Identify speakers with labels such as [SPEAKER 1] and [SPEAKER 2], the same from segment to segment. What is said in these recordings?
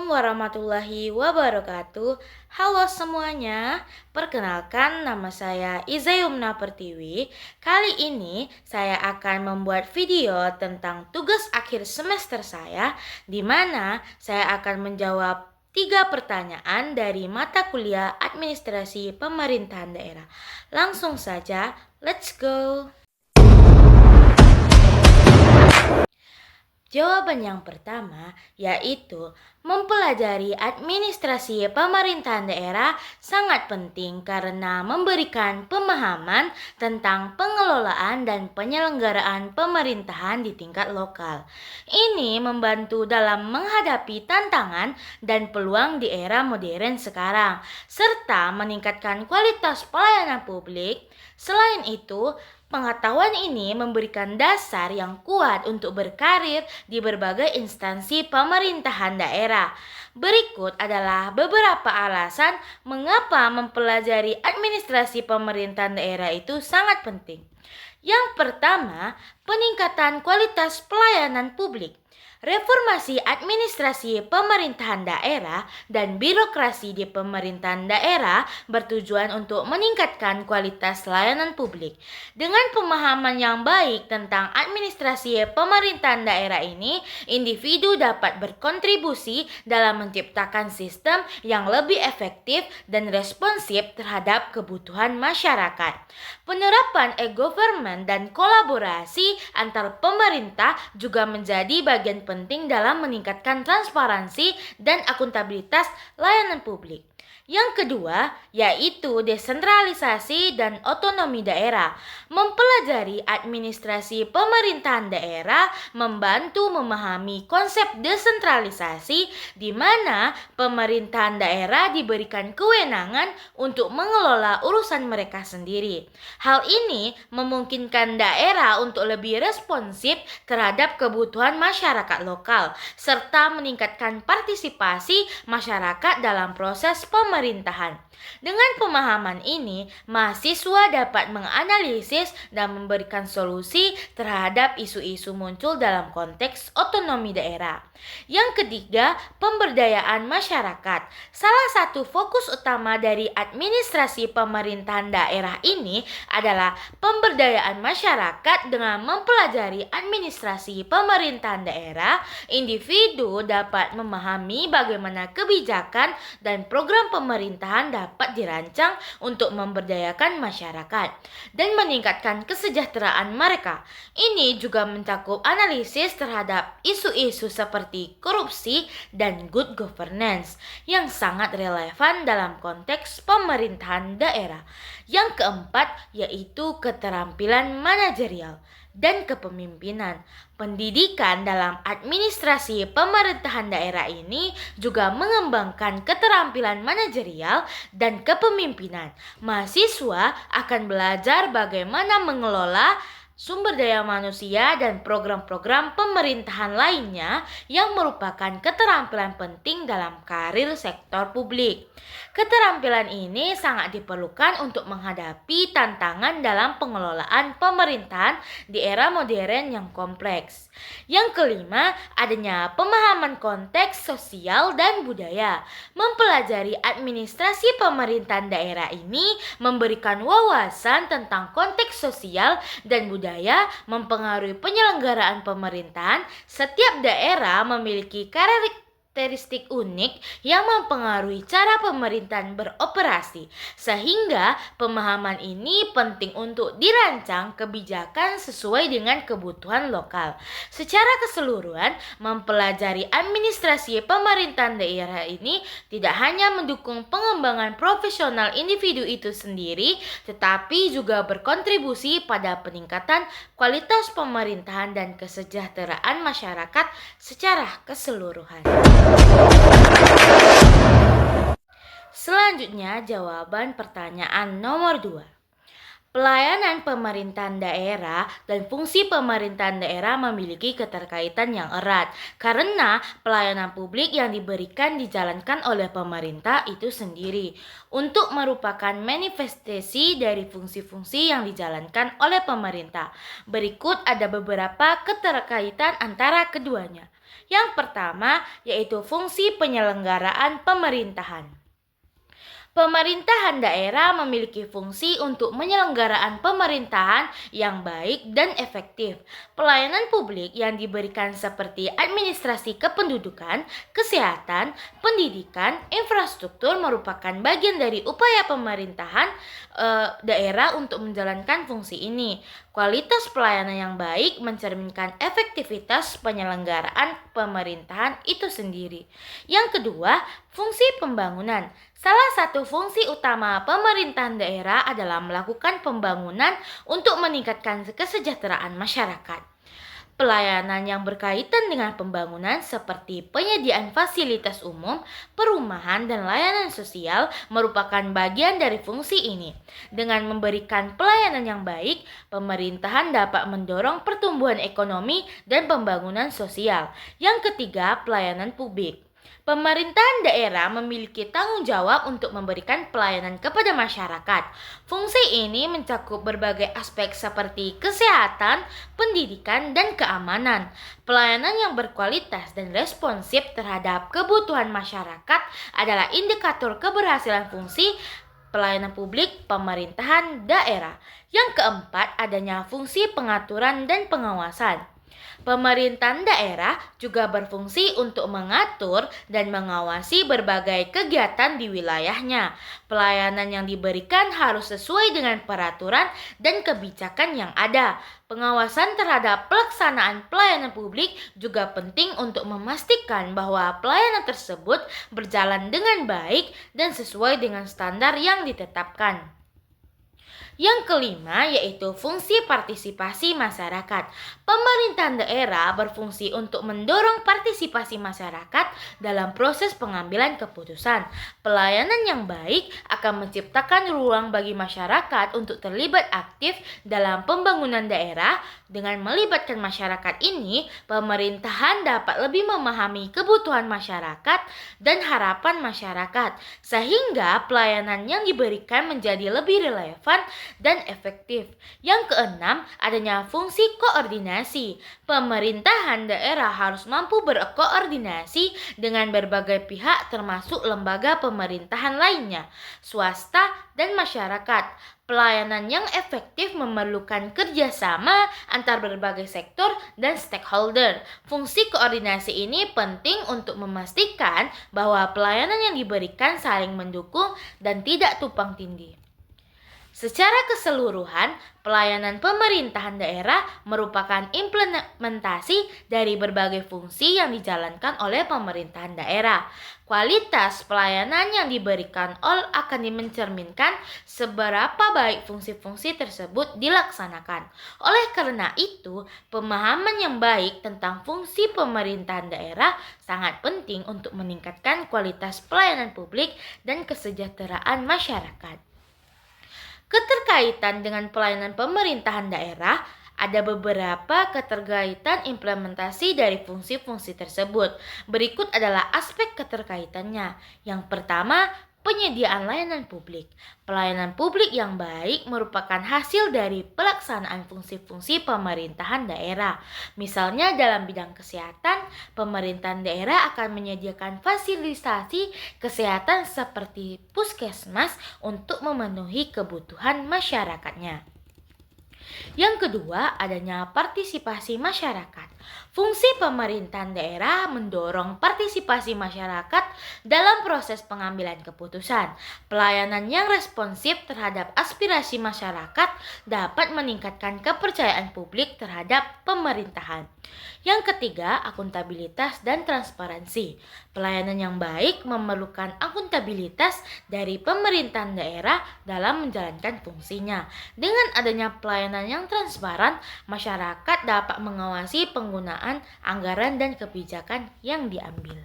[SPEAKER 1] Assalamualaikum warahmatullahi wabarakatuh. Halo semuanya, perkenalkan nama saya Izayumna Pertiwi. Kali ini saya akan membuat video tentang tugas akhir semester saya, di mana saya akan menjawab 3 pertanyaan dari mata kuliah Administrasi Pemerintahan Daerah. Langsung saja, let's go! Jawaban yang pertama yaitu mempelajari administrasi pemerintahan daerah sangat penting karena memberikan pemahaman tentang pengelolaan dan penyelenggaraan pemerintahan di tingkat lokal. Ini membantu dalam menghadapi tantangan dan peluang di era modern sekarang, serta meningkatkan kualitas pelayanan publik. Selain itu, pengetahuan ini memberikan dasar yang kuat untuk berkarir di berbagai instansi pemerintahan daerah. Berikut adalah beberapa alasan mengapa mempelajari administrasi pemerintahan daerah itu sangat penting. Yang pertama, peningkatan kualitas pelayanan publik. Reformasi administrasi pemerintahan daerah dan birokrasi di pemerintahan daerah bertujuan untuk meningkatkan kualitas layanan publik. Dengan pemahaman yang baik tentang administrasi pemerintahan daerah ini, individu dapat berkontribusi dalam menciptakan sistem yang lebih efektif dan responsif terhadap kebutuhan masyarakat. Penerapan e-government dan kolaborasi antar pemerintah juga menjadi bagian penting dalam meningkatkan transparansi dan akuntabilitas layanan publik. Yang kedua, yaitu desentralisasi dan otonomi daerah. Mempelajari administrasi pemerintahan daerah membantu memahami konsep desentralisasi di mana pemerintahan daerah diberikan kewenangan untuk mengelola urusan mereka sendiri. Hal ini memungkinkan daerah untuk lebih responsif terhadap kebutuhan masyarakat lokal, serta meningkatkan partisipasi masyarakat dalam proses pemerintahan. Dengan pemahaman ini, mahasiswa dapat menganalisis dan memberikan solusi terhadap isu-isu muncul dalam konteks otonomi daerah. Yang ketiga, pemberdayaan masyarakat. Salah satu fokus utama dari administrasi pemerintahan daerah ini adalah pemberdayaan masyarakat. Dengan mempelajari administrasi pemerintahan daerah, individu dapat memahami bagaimana kebijakan dan program pemerintahan dapat dirancang untuk memberdayakan masyarakat dan meningkatkan kesejahteraan mereka. Ini juga mencakup analisis terhadap isu-isu seperti korupsi dan good governance yang sangat relevan dalam konteks pemerintahan daerah. Yang keempat yaitu keterampilan manajerial dan kepemimpinan. Pendidikan dalam administrasi pemerintahan daerah ini juga mengembangkan keterampilan manajerial dan kepemimpinan. Mahasiswa akan belajar bagaimana mengelola sumber daya manusia dan program-program pemerintahan lainnya yang merupakan keterampilan penting dalam karir sektor publik. Keterampilan ini sangat diperlukan untuk menghadapi tantangan dalam pengelolaan pemerintahan di era modern yang kompleks. Yang kelima, adanya pemahaman konteks sosial dan budaya. Mempelajari administrasi pemerintahan daerah ini memberikan wawasan tentang konteks sosial dan budaya mempengaruhi penyelenggaraan pemerintahan. Setiap daerah memiliki karakteristik unik yang mempengaruhi cara pemerintahan beroperasi, sehingga pemahaman ini penting untuk dirancang kebijakan sesuai dengan kebutuhan lokal. Secara keseluruhan, mempelajari administrasi pemerintahan daerah ini tidak hanya mendukung pengembangan profesional individu itu sendiri, tetapi juga berkontribusi pada peningkatan kualitas pemerintahan dan kesejahteraan masyarakat secara keseluruhan. Selanjutnya, jawaban pertanyaan nomor 2. Pelayanan pemerintahan daerah dan fungsi pemerintahan daerah memiliki keterkaitan yang erat karena pelayanan publik yang diberikan dijalankan oleh pemerintah itu sendiri untuk merupakan manifestasi dari fungsi-fungsi yang dijalankan oleh pemerintah. Berikut ada beberapa keterkaitan antara keduanya. Yang pertama yaitu fungsi penyelenggaraan pemerintahan. Pemerintahan daerah memiliki fungsi untuk penyelenggaraan pemerintahan yang baik dan efektif. Pelayanan publik yang diberikan seperti administrasi kependudukan, kesehatan, pendidikan, infrastruktur merupakan bagian dari upaya pemerintahan daerah untuk menjalankan fungsi ini. Kualitas pelayanan yang baik mencerminkan efektivitas penyelenggaraan pemerintahan itu sendiri. Yang kedua, fungsi pembangunan. Salah satu fungsi utama pemerintahan daerah adalah melakukan pembangunan untuk meningkatkan kesejahteraan masyarakat. Pelayanan yang berkaitan dengan pembangunan seperti penyediaan fasilitas umum, perumahan, dan layanan sosial merupakan bagian dari fungsi ini. Dengan memberikan pelayanan yang baik, pemerintahan dapat mendorong pertumbuhan ekonomi dan pembangunan sosial. Yang ketiga, pelayanan publik. Pemerintahan daerah memiliki tanggung jawab untuk memberikan pelayanan kepada masyarakat. Fungsi ini mencakup berbagai aspek seperti kesehatan, pendidikan, dan keamanan. Pelayanan yang berkualitas dan responsif terhadap kebutuhan masyarakat adalah indikator keberhasilan fungsi pelayanan publik pemerintahan daerah. Yang keempat, adanya fungsi pengaturan dan pengawasan. Pemerintahan daerah juga berfungsi untuk mengatur dan mengawasi berbagai kegiatan di wilayahnya. Pelayanan yang diberikan harus sesuai dengan peraturan dan kebijakan yang ada. Pengawasan terhadap pelaksanaan pelayanan publik juga penting untuk memastikan bahwa pelayanan tersebut berjalan dengan baik dan sesuai dengan standar yang ditetapkan. Yang kelima yaitu fungsi partisipasi masyarakat. Pemerintahan daerah berfungsi untuk mendorong partisipasi masyarakat dalam proses pengambilan keputusan. Pelayanan yang baik akan menciptakan ruang bagi masyarakat untuk terlibat aktif dalam pembangunan daerah. Dengan melibatkan masyarakat ini, pemerintahan dapat lebih memahami kebutuhan masyarakat dan harapan masyarakat, sehingga pelayanan yang diberikan menjadi lebih relevan dan efektif. Yang keenam, adanya fungsi koordinasi. Pemerintahan daerah harus mampu berkoordinasi dengan berbagai pihak termasuk lembaga pemerintahan lainnya, swasta, dan masyarakat. Pelayanan yang efektif memerlukan kerjasama antar berbagai sektor dan stakeholder. Fungsi koordinasi ini penting untuk memastikan bahwa pelayanan yang diberikan saling mendukung dan tidak tumpang tindih. Secara keseluruhan, pelayanan pemerintahan daerah merupakan implementasi dari berbagai fungsi yang dijalankan oleh pemerintahan daerah. Kualitas pelayanan yang diberikan akan mencerminkan seberapa baik fungsi-fungsi tersebut dilaksanakan. Oleh karena itu, pemahaman yang baik tentang fungsi pemerintahan daerah sangat penting untuk meningkatkan kualitas pelayanan publik dan kesejahteraan masyarakat. Keterkaitan dengan pelayanan pemerintahan daerah, ada beberapa keterkaitan implementasi dari fungsi-fungsi tersebut. Berikut adalah aspek keterkaitannya. Yang pertama, penyediaan layanan publik. Pelayanan publik yang baik merupakan hasil dari pelaksanaan fungsi-fungsi pemerintahan daerah. Misalnya dalam bidang kesehatan, pemerintahan daerah akan menyediakan fasilitasi kesehatan seperti puskesmas untuk memenuhi kebutuhan masyarakatnya. Yang kedua, adanya partisipasi masyarakat. Fungsi pemerintahan daerah mendorong partisipasi masyarakat dalam proses pengambilan keputusan. Pelayanan yang responsif terhadap aspirasi masyarakat dapat meningkatkan kepercayaan publik terhadap pemerintahan. Yang ketiga, akuntabilitas dan transparansi. Pelayanan yang baik memerlukan akuntabilitas dari pemerintahan daerah dalam menjalankan fungsinya. Dengan adanya pelayanan yang transparan, masyarakat dapat mengawasi penggunaan anggaran dan kebijakan yang diambil.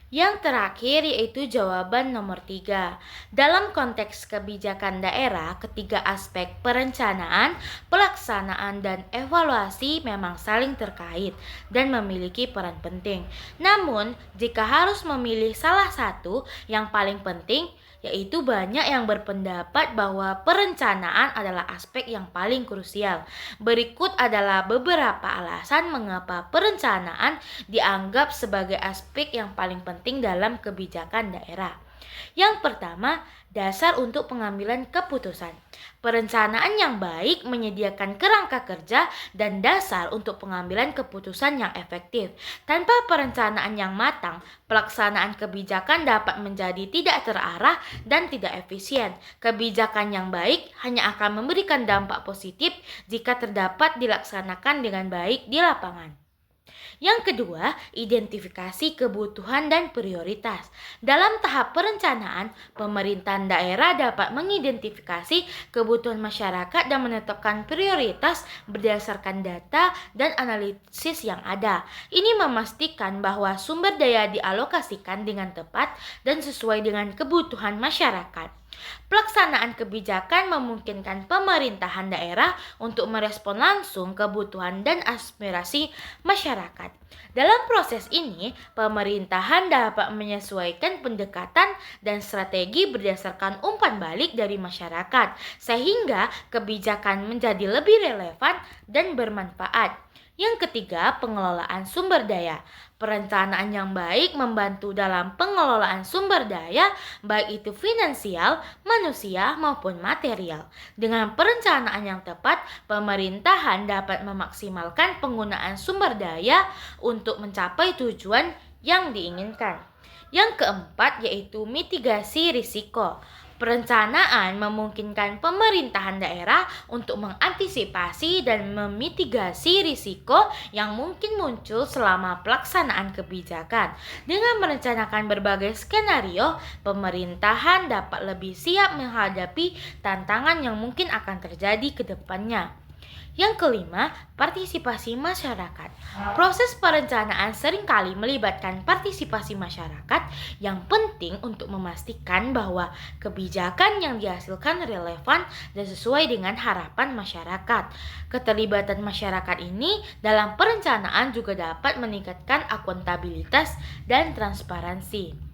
[SPEAKER 1] Yang terakhir yaitu jawaban nomor 3. Dalam konteks kebijakan daerah, ketiga aspek perencanaan, pelaksanaan, dan evaluasi memang saling terkait dan memiliki peran penting. Namun, jika harus memilih salah satu yang paling penting, yaitu banyak yang berpendapat bahwa perencanaan adalah aspek yang paling krusial. Berikut adalah beberapa alasan mengapa perencanaan dianggap sebagai aspek yang paling penting dalam kebijakan daerah. Yang pertama, dasar untuk pengambilan keputusan. Perencanaan yang baik menyediakan kerangka kerja dan dasar untuk pengambilan keputusan yang efektif. Tanpa perencanaan yang matang, pelaksanaan kebijakan dapat menjadi tidak terarah dan tidak efisien. Kebijakan yang baik hanya akan memberikan dampak positif jika terdapat dilaksanakan dengan baik di lapangan. Yang kedua, identifikasi kebutuhan dan prioritas. Dalam tahap perencanaan, pemerintahan daerah dapat mengidentifikasi kebutuhan masyarakat dan menetapkan prioritas berdasarkan data dan analisis yang ada. Ini memastikan bahwa sumber daya dialokasikan dengan tepat dan sesuai dengan kebutuhan masyarakat. Pelaksanaan kebijakan memungkinkan pemerintahan daerah untuk merespon langsung kebutuhan dan aspirasi masyarakat. Dalam proses ini, pemerintahan dapat menyesuaikan pendekatan dan strategi berdasarkan umpan balik dari masyarakat, sehingga kebijakan menjadi lebih relevan dan bermanfaat. Yang ketiga, pengelolaan sumber daya. Perencanaan yang baik membantu dalam pengelolaan sumber daya, baik itu finansial, manusia, maupun material. Dengan perencanaan yang tepat, pemerintahan dapat memaksimalkan penggunaan sumber daya untuk mencapai tujuan yang diinginkan. Yang keempat yaitu mitigasi risiko. Perencanaan memungkinkan pemerintahan daerah untuk mengantisipasi dan memitigasi risiko yang mungkin muncul selama pelaksanaan kebijakan. Dengan merencanakan berbagai skenario, pemerintahan dapat lebih siap menghadapi tantangan yang mungkin akan terjadi ke depannya. Yang kelima, partisipasi masyarakat. Proses perencanaan seringkali melibatkan partisipasi masyarakat yang penting untuk memastikan bahwa kebijakan yang dihasilkan relevan dan sesuai dengan harapan masyarakat. Keterlibatan masyarakat ini dalam perencanaan juga dapat meningkatkan akuntabilitas dan transparansi.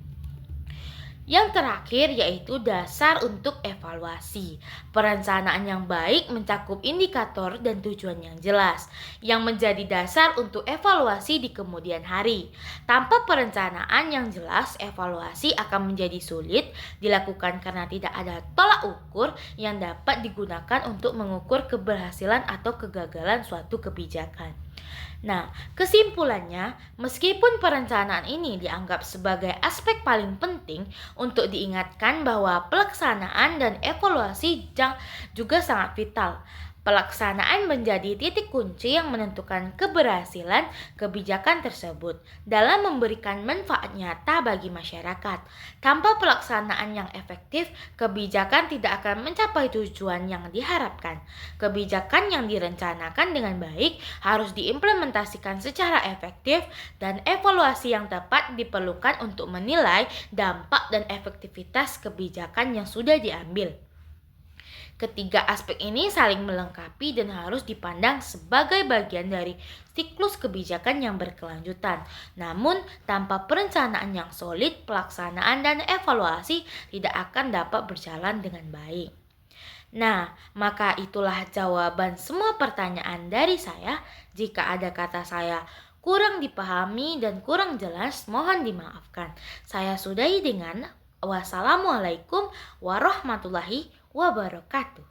[SPEAKER 1] Yang terakhir yaitu dasar untuk evaluasi. Perencanaan yang baik mencakup indikator dan tujuan yang jelas, yang menjadi dasar untuk evaluasi di kemudian hari. Tanpa perencanaan yang jelas, evaluasi akan menjadi sulit dilakukan karena tidak ada tolak ukur yang dapat digunakan untuk mengukur keberhasilan atau kegagalan suatu kebijakan. Nah, kesimpulannya, meskipun perencanaan ini dianggap sebagai aspek paling penting untuk diingatkan bahwa pelaksanaan dan evaluasi juga sangat vital. Pelaksanaan menjadi titik kunci yang menentukan keberhasilan kebijakan tersebut dalam memberikan manfaat nyata bagi masyarakat. Tanpa pelaksanaan yang efektif, kebijakan tidak akan mencapai tujuan yang diharapkan. Kebijakan yang direncanakan dengan baik harus diimplementasikan secara efektif dan evaluasi yang tepat diperlukan untuk menilai dampak dan efektivitas kebijakan yang sudah diambil. Ketiga aspek ini saling melengkapi dan harus dipandang sebagai bagian dari siklus kebijakan yang berkelanjutan. Namun, tanpa perencanaan yang solid, pelaksanaan dan evaluasi tidak akan dapat berjalan dengan baik. Nah, maka itulah jawaban semua pertanyaan dari saya. Jika ada kata saya kurang dipahami dan kurang jelas, mohon dimaafkan. Saya sudahi dengan wassalamualaikum warahmatullahi wabarakatuh.